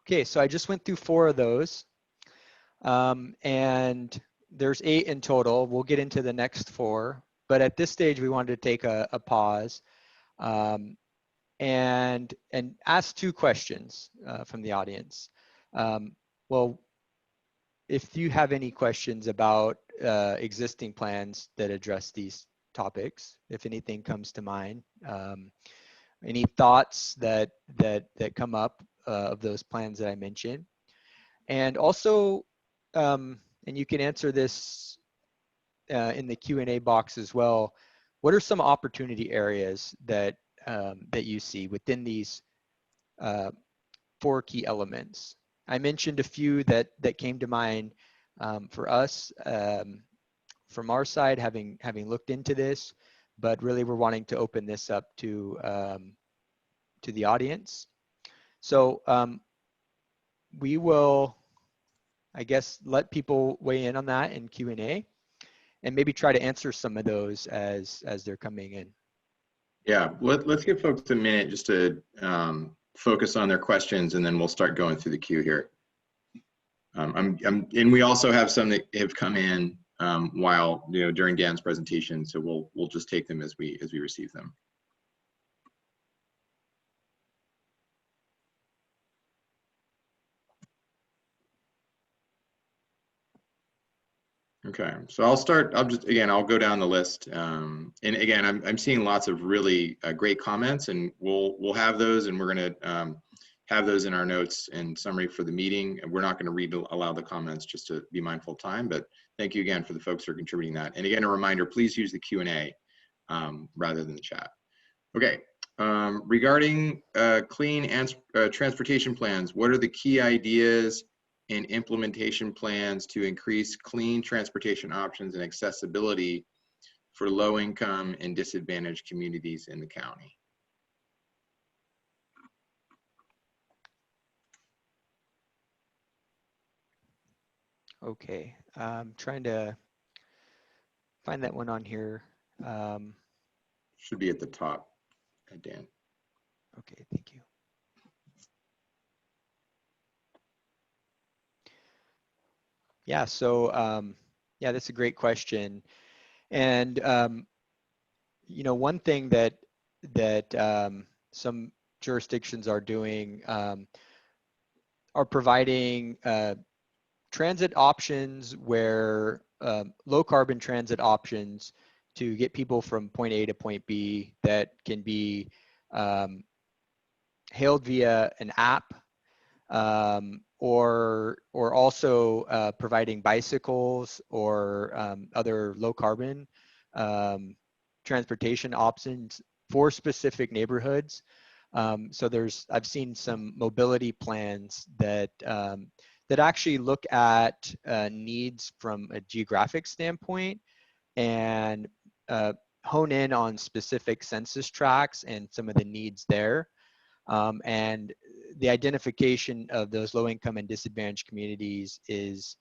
Okay, so I just went through 4 of those, and there's 8 in total. We'll get into the next 4, but at this stage we wanted to take a pause and ask 2 questions from the audience. Well, if you have any questions about existing plans that address these topics, if anything comes to mind, any thoughts that come up of those plans that I mentioned, and also, and you can answer this in the Q&A box as well. What are some opportunity areas that that you see within these 4 key elements? I mentioned a few that came to mind for us from our side, having looked into this, but really we're wanting to open this up to the audience. So we will, I guess, let people weigh in on that in Q&A, and maybe try to answer some of those as they're coming in. Yeah, let's give folks a minute just to focus on their questions, and then we'll start going through the queue here. And we also have some that have come in while during Dan's presentation, so we'll just take them as we receive them. Okay, so I'll start. I'll go down the list. And again, I'm seeing lots of really great comments, and we'll have those, and we're going to have those in our notes and summary for the meeting. And we're not going to read aloud the comments just to be mindful of time. But thank you again for the folks who are contributing that. And again, a reminder: please use the Q&A rather than the chat. Okay, regarding clean and transportation plans, what are the key ideas and implementation plans to increase clean transportation options and accessibility for low-income and disadvantaged communities in the county? Okay, I'm trying to find that one on here. Should be at the top, Dan. Okay, thank you. Yeah, so yeah, that's a great question. And one thing that some jurisdictions are doing are providing transit options where low carbon transit options to get people from point A to point B that can be hailed via an app, or also providing bicycles or other low carbon transportation options for specific neighborhoods. So I've seen some mobility plans that that actually look at needs from a geographic standpoint and hone in on specific census tracts and some of the needs there. And the identification of those low-income and disadvantaged communities is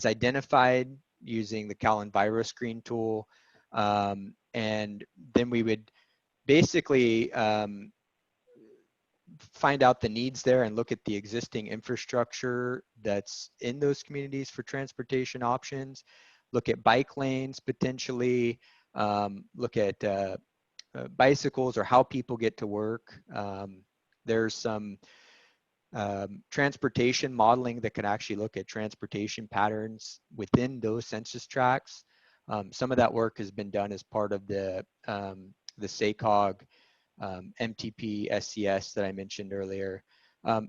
identified using the Cal EnviroScreen tool, and then we would basically find out the needs there and look at the existing infrastructure that's in those communities for transportation options, look at bike lanes potentially, look at bicycles or how people get to work. There's some transportation modeling that can actually look at transportation patterns within those census tracts. Some of that work has been done as part of the SACOG MTP SCS that I mentioned earlier.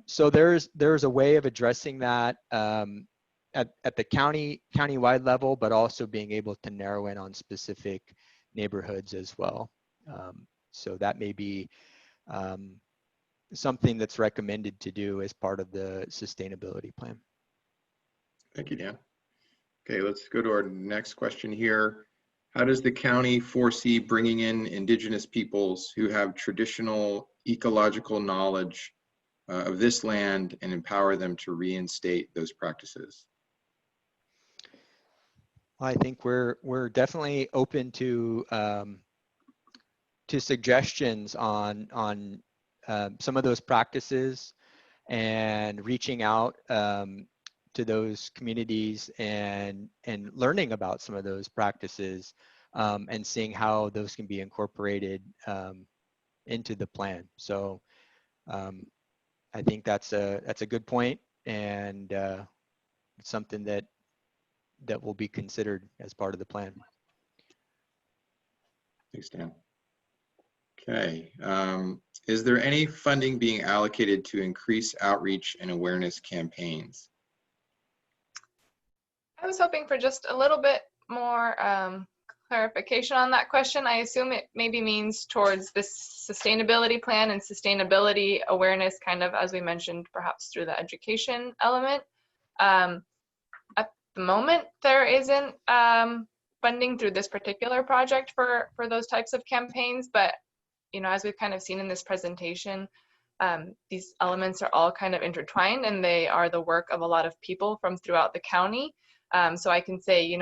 So there's a way of addressing that at the county-wide level, but also being able to narrow in on specific neighborhoods as well. So that may be something that's recommended to do as part of the sustainability plan. Thank you, Dan. Okay, let's go to our next question here. How does the county foresee bringing in indigenous peoples who have traditional ecological knowledge of this land and empower them to reinstate those practices? Well, I think we're definitely open to suggestions on some of those practices. and reaching out to those communities and learning about some of those practices and seeing how those can be incorporated into the plan. So I think that's a good point, and it's something that will be considered as part of the plan. Thanks, Dan. Okay. Is there any funding being allocated to increase outreach and awareness campaigns? I was hoping for just a little bit more clarification on that question. I assume it maybe means towards this sustainability plan and sustainability awareness, kind of, as we mentioned, perhaps through the education element. At the moment, there isn't funding through this particular project for those types of campaigns, but as we've kind of seen in this presentation, these elements are all kind of intertwined, and they are the work of a lot of people from throughout the county. So I can say,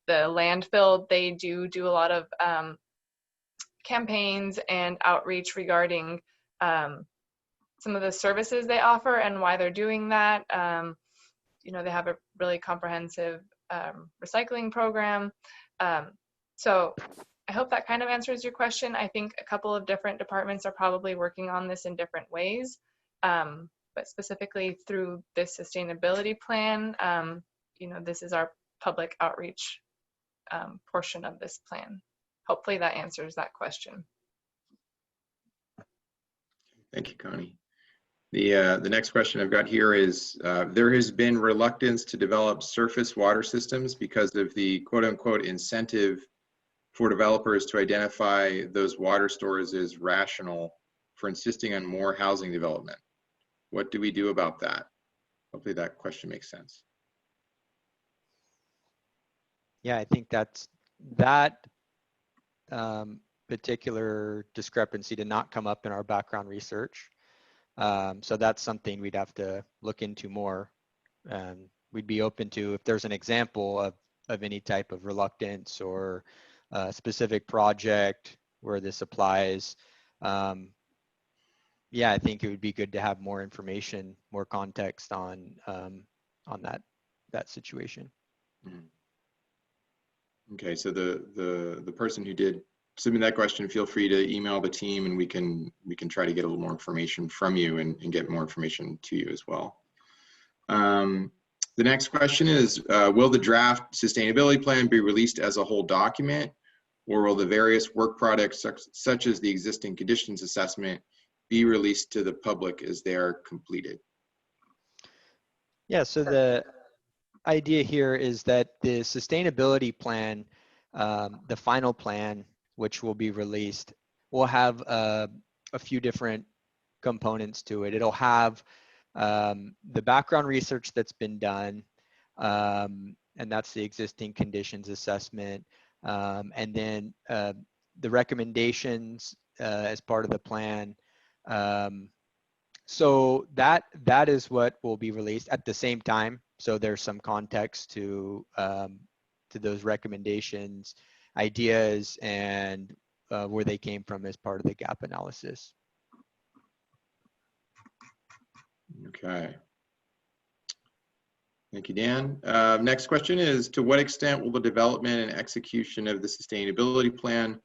the landfill, they do a lot of campaigns and outreach regarding some of the services they offer and why they're doing that. They have a really comprehensive recycling program. So I hope that kind of answers your question. I think a couple of different departments are probably working on this in different ways, but specifically through this sustainability plan, this is our public outreach portion of this plan. Hopefully that answers that question. Thank you, Connie. The next question I've got here is, there has been reluctance to develop surface water systems because of the quote unquote incentive for developers to identify those water stores as rational for insisting on more housing development. What do we do about that? Hopefully that question makes sense. Yeah, I think that particular discrepancy did not come up in our background research. So that's something we'd have to look into more. We'd be open to, if there's an example of any type of reluctance or a specific project where this applies. Yeah, I think it would be good to have more information, more context on that situation. Okay, so the person who did submit that question, feel free to email the team, and we can try to get a little more information from you and get more information to you as well. The next question is, will the draft sustainability plan be released as a whole document, or will the various work products such as the existing conditions assessment be released to the public as they are completed? Yeah, so the idea here is that the sustainability plan, the final plan, which will be released, will have a few different components to it. It'll have the background research that's been done, and that's the existing conditions assessment, and then the recommendations as part of the plan. So that is what will be released at the same time. So there's some context to those recommendations, ideas, and where they came from as part of the gap analysis. Okay. Thank you, Dan. Next question is, to what extent will the development and execution of the sustainability plan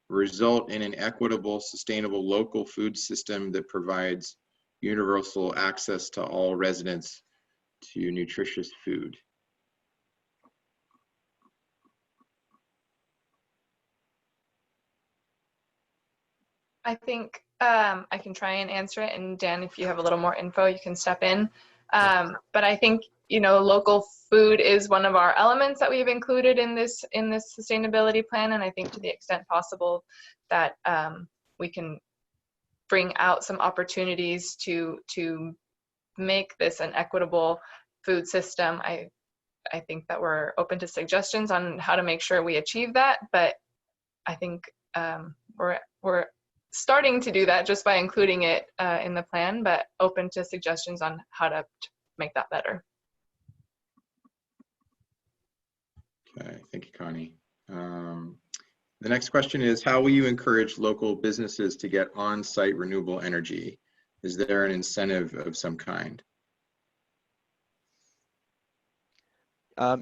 result in an equitable, sustainable local food system that provides universal access to all residents to nutritious food? I think I can try and answer it, and Dan, if you have a little more info, you can step in. But I think, local food is one of our elements that we've included in this sustainability plan, and I think to the extent possible that we can bring out some opportunities to make this an equitable food system. I think that we're open to suggestions on how to make sure we achieve that, but I think we're starting to do that just by including it in the plan, but open to suggestions on how to make that better. Okay, thank you, Connie. The next question is, how will you encourage local businesses to get on-site renewable energy? Is there an incentive of some kind?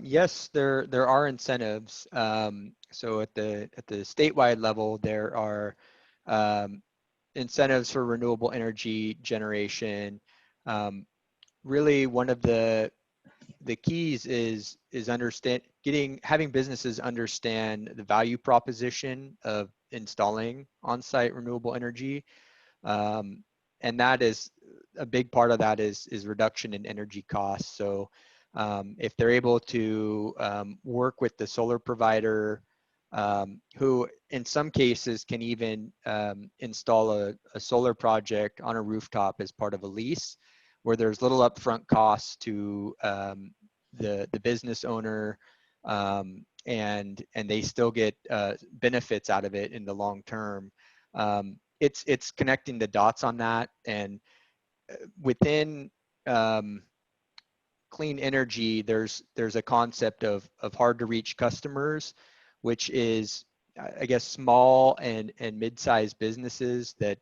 Yes, there are incentives. So at the statewide level, there are incentives for renewable energy generation. Really, one of the keys is having businesses understand the value proposition of installing on-site renewable energy, and that is a big part of that is reduction in energy costs. So if they're able to work with the solar provider, who in some cases can even install a solar project on a rooftop as part of a lease, where there's little upfront costs to the business owner, and they still get benefits out of it in the long term. It's connecting the dots on that, and within clean energy, there's a concept of hard to reach customers, which is, I guess, small and mid-sized businesses that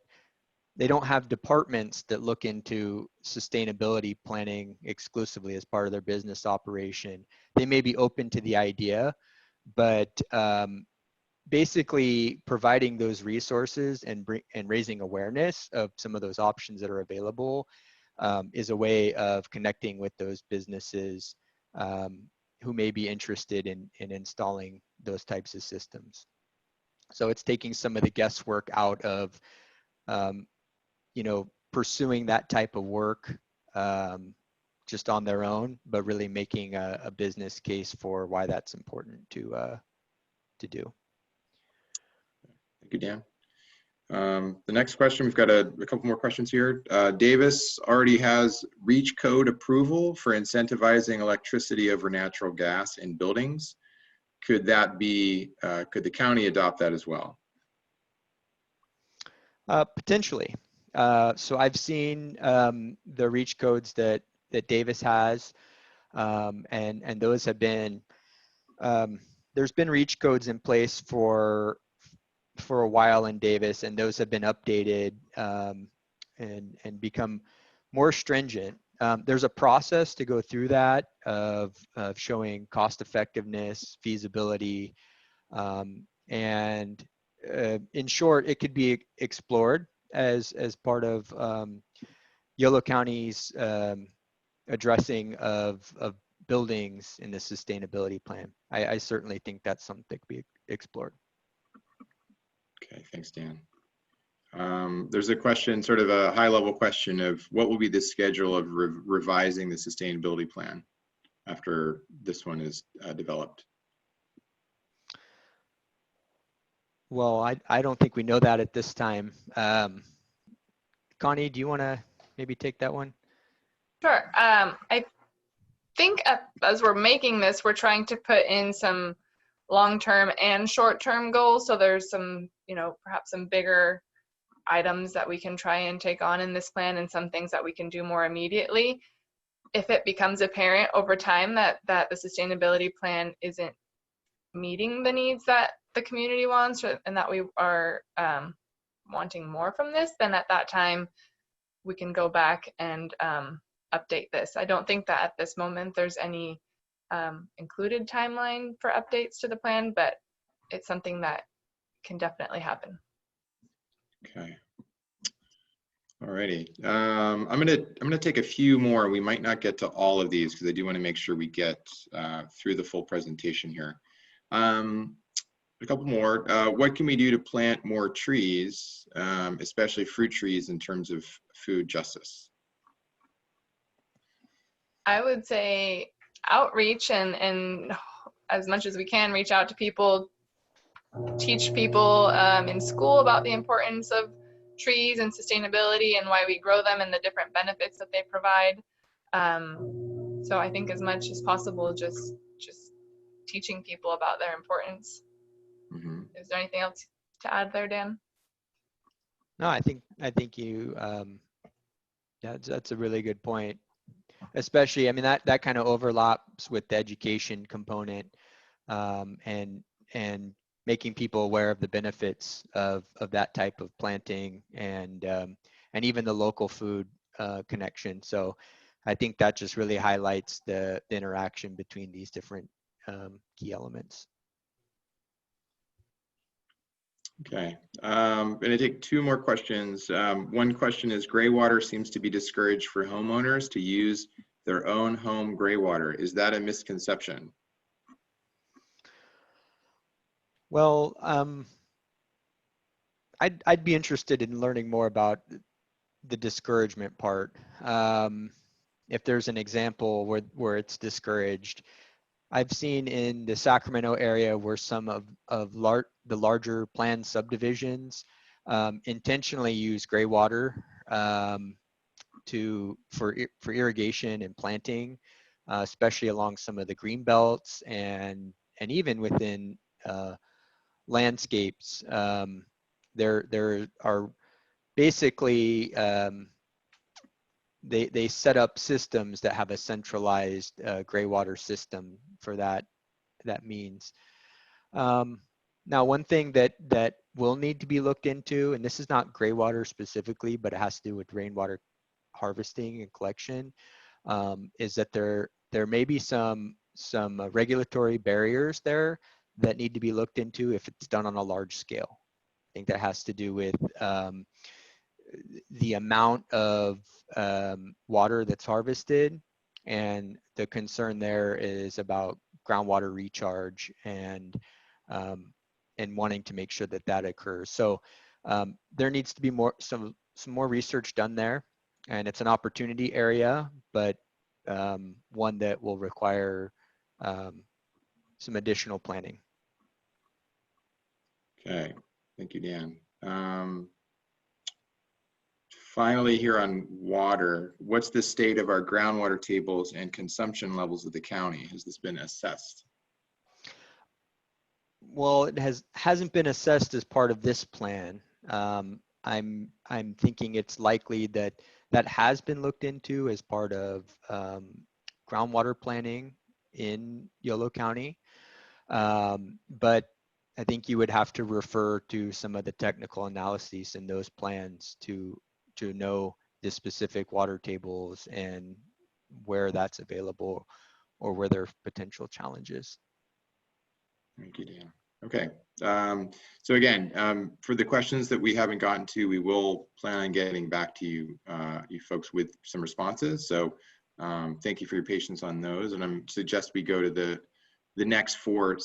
they don't have departments that look into sustainability planning exclusively as part of their business operation. They may be open to the idea, but basically providing those resources and raising awareness of some of those options that are available is a way of connecting with those businesses who may be interested in installing those types of systems. So it's taking some of the guesswork out of pursuing that type of work just on their own, but really making a business case for why that's important to do. Thank you, Dan. The next question, we've got a couple more questions here. Davis already has REACH code approval for incentivizing electricity over natural gas in buildings. Could that be, could the county adopt that as well? Potentially. So I've seen the REACH codes that Davis has, and those have been, there's been REACH codes in place for a while in Davis, and those have been updated and become more stringent. There's a process to go through that of showing cost effectiveness, feasibility, and in short, it could be explored as part of Yolo County's addressing of buildings in the sustainability plan. I certainly think that's something that could be explored. Okay, thanks, Dan. There's a question, sort of a high-level question of what will be the schedule of revising the sustainability plan after this one is developed? Well, I don't think we know that at this time. Connie, do you want to maybe take that one? Sure. I think as we're making this, we're trying to put in some long-term and short-term goals. So there's some, perhaps some bigger items that we can try and take on in this plan, and some things that we can do more immediately. If it becomes apparent over time that the sustainability plan isn't meeting the needs that the community wants, and that we are wanting more from this, then at that time we can go back and update this. I don't think that at this moment there's any included timeline for updates to the plan, but it's something that can definitely happen. Okay. Alrighty. I'm gonna take a few more. We might not get to all of these because I do want to make sure we get through the full presentation here. A couple more. What can we do to plant more trees, especially fruit trees, in terms of food justice? I would say outreach and as much as we can reach out to people, teach people in school about the importance of trees and sustainability and why we grow them and the different benefits that they provide. So I think as much as possible, just teaching people about their importance. Mm-hmm. Is there anything else to add there, Dan? No, I think you, yeah, that's a really good point. Especially, I mean, that kind of overlaps with the education component, and making people aware of the benefits of that type of planting, and and even the local food connection. So I think that just really highlights the interaction between these different key elements. Okay, I'm going to take two more questions. One question is, gray water seems to be discouraged for homeowners to use their own home gray water. Is that a misconception? Well, I'd be interested in learning more about the discouragement part. If there's an example where it's discouraged, I've seen in the Sacramento area where some of the larger planned subdivisions intentionally use gray water for irrigation and planting, especially along some of the green belts and even within landscapes. There are basically they set up systems that have a centralized gray water system for that means. Now, one thing that will need to be looked into, and this is not gray water specifically, but it has to do with rainwater harvesting and collection, is that there may be some regulatory barriers there that need to be looked into if it's done on a large scale. I think that has to do with the amount of water that's harvested, and the concern there is about groundwater recharge and wanting to make sure that occurs. So there needs to be some more research done there, and it's an opportunity area, but one that will require some additional planning. Okay, thank you, Dan. Finally, here on water, what's the state of our groundwater tables and consumption levels of the county? Has this been assessed? Well, it hasn't been assessed as part of this plan. I'm thinking it's likely that has been looked into as part of groundwater planning in Yolo County. But I think you would have to refer to some of the technical analyses in those plans to know the specific water tables and where that's available or where there are potential challenges. Thank you, Dan. Okay, so again, for the questions that we haven't gotten to, we will plan on getting back to you, you folks, with some responses. So thank you for your patience on those, and I suggest we go to the next four